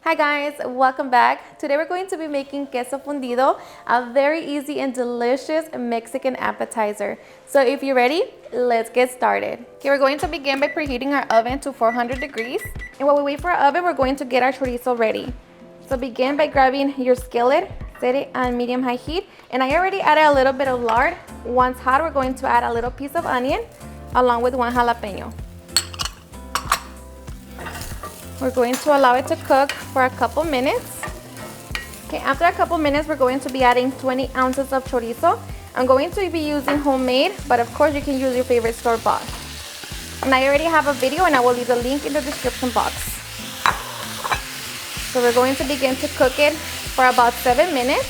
Hi guys, welcome back. Today we're going to be making queso fundido, a very easy and delicious Mexican appetizer. So if you're ready, let's get started. Okay, we're going to begin by preheating our oven to 400 degrees. And while we wait for our oven, we're going to get our chorizo ready. So begin by grabbing your skillet, set it on medium-high heat. And I already added a little bit of lard. Once hot, we're going to add a little piece of onion along with one jalapeño. We're going to allow it to cook for a couple minutes. Okay, after a couple minutes, we're going to be adding 20 ounces of chorizo. I'm going to be using homemade, but of course you can use your favorite store-bought. And I already have a video and I will leave the link in the description box. So we're going to begin to cook it for about 7 minutes.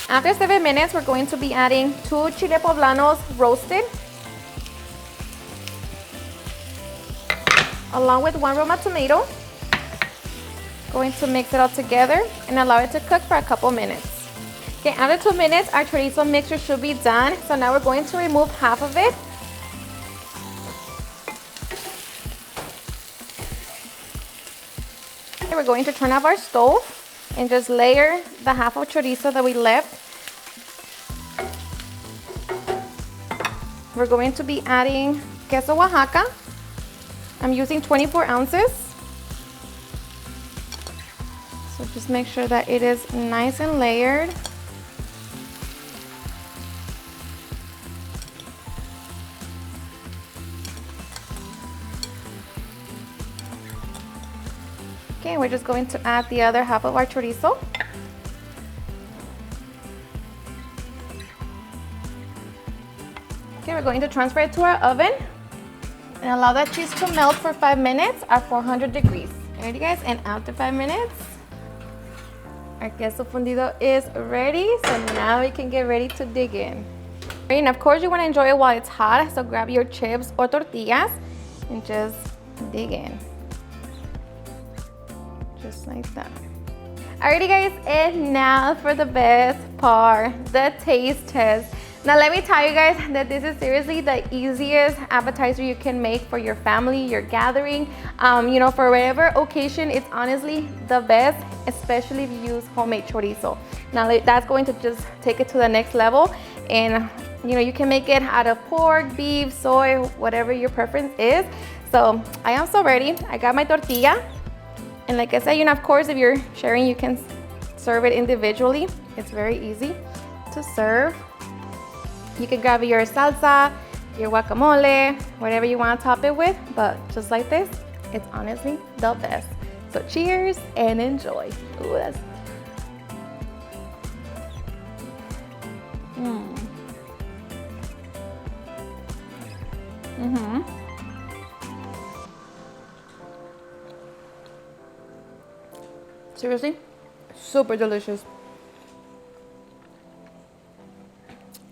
After 7 minutes, we're going to be adding 2 chile poblanos roasted, along with 1 roma tomato. Going to mix it all together and allow it to cook for a couple minutes. Okay, after 2 minutes, our chorizo mixture should be done. So now we're going to remove half of it. Okay, we're going to turn off our stove and just layer the half of chorizo that we left. We're going to be adding queso Oaxaca. I'm using 24 ounces. So just make sure that it is nice and layered. Okay, we're just going to add the other half of our chorizo. Okay, we're going to transfer it to our oven and allow that cheese to melt for 5 minutes at 400 degrees. Alrighty guys, and after 5 minutes, our queso fundido is ready. So now we can get ready to dig in. And of course you want to enjoy it while it's hot, so grab your chips or tortillas and just dig in. Just like that. Alrighty guys, and now for the best part, the taste test. Now let me tell you guys that this is seriously the easiest appetizer you can make for your family, your gathering, you know, for whatever occasion. It's honestly the best, especially if you use homemade chorizo. Now that's going to just take it to the next level, and you know, you can make it out of pork, beef, soy, whatever your preference is. So I am so ready. I got my tortilla, and like I said, you know, of course if you're sharing, you can serve it individually. It's very easy to serve. You can grab your salsa, your guacamole, whatever you want to top it with, but just like this, it's honestly the best. So cheers and enjoy. Ooh, that's... Seriously, super delicious.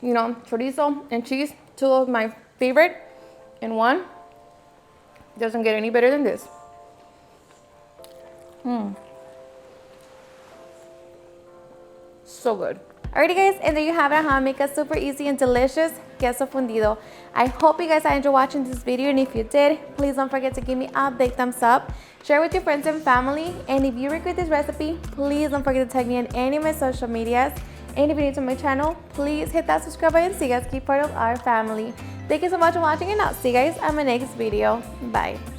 You know, chorizo and cheese, 2 of my favorite, and one doesn't get any better than this. So good. Alrighty guys, and there you have it, how to make a super easy and delicious queso fundido. I hope you guys enjoyed watching this video, and if you did, please don't forget to give me a big thumbs up, share with your friends and family, and if you regret this recipe, please don't forget to tag me on any of my social medias. And if you're new to my channel, please hit that subscribe button so you guys keep part of our family. Thank you so much for watching, and I'll see you guys on my next video. Bye.